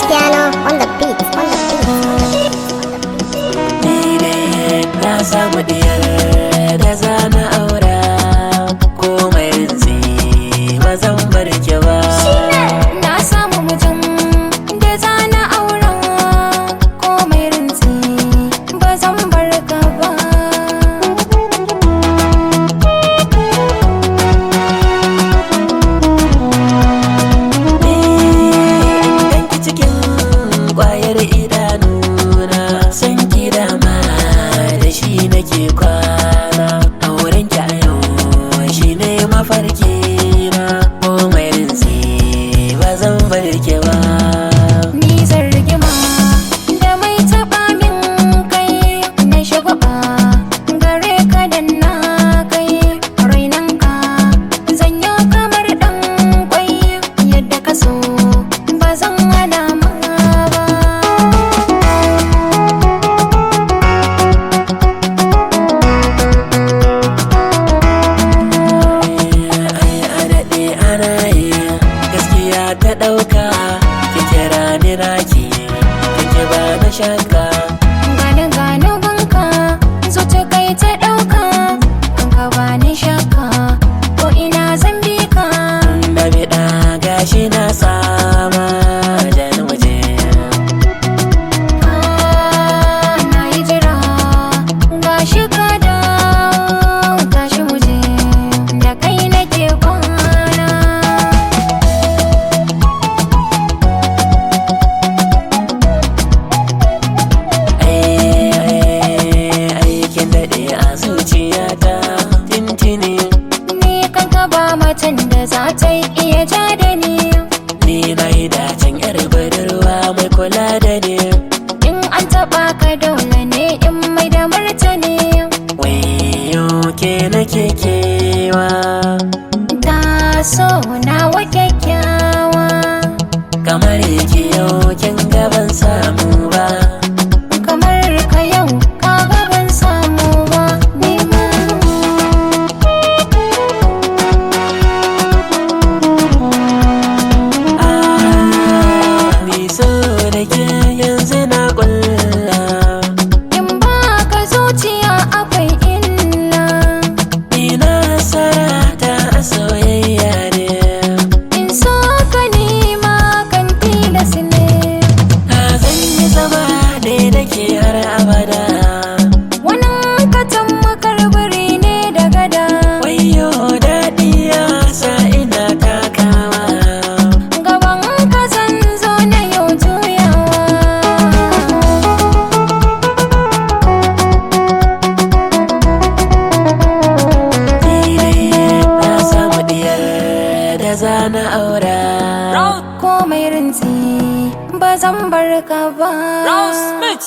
Piano on the beat, Ni ne na samu diyar da zana aura, komai rinzi ba zan bar ki ba. Na samu mutum da zana aura, komai rinzi ba zan bar ka ba. Danki cikin ƙwayar idanuna, san ki dama da shi nake kwana. Auren ki a yau shi ne mafarki na, komai rinzi ba zan bar ki ba. Ni zargima da mai taɓa min kai na shagwaba gare ka da na kai rainanka zan yi kamar ɗan kwai yadda ka so ba zan hana ma ba. Ai a daɗe ana yi gaskiya ta ɗauka, ki kira ni naki kike ba na shakka. Gane gano gunka zuci kai ta ɗauka an ka bani shakka ko ina zan bi ka. Na biɗa gashi na sama jan waje. Na yi jira gashi ka dawo gashi muje da kai nake kwana. Aikin daɗe a zuciyata tintini, Ni kan ba macen da za ta iya ja da ni. ni na yi dacen yar budurwa mai kula da ni. In an taɓa ka dole ne in mai da martani. Wayo ke nake kewa, Ta so nawa kyakkyawa kamar ki yau kin gaban samu ba. kamar ka yau ka ga ban samu ba ni ma. Ni so da ke yanzu na ƙulla, In ba ka zuciya akwai illa. ina sarata a soyayya ne. In so ka nima kan tilas ne. Zan yi zama ne da ke har abada. Wannan ka tammakar biri ne da gada. Wayo daɗi ya sa ina takawa. Gaban ka zan zo na yau juyawa. Ni ne na samu diyar da zana aura. Komai rinzi ba zan bar ka ba. Rose Mix.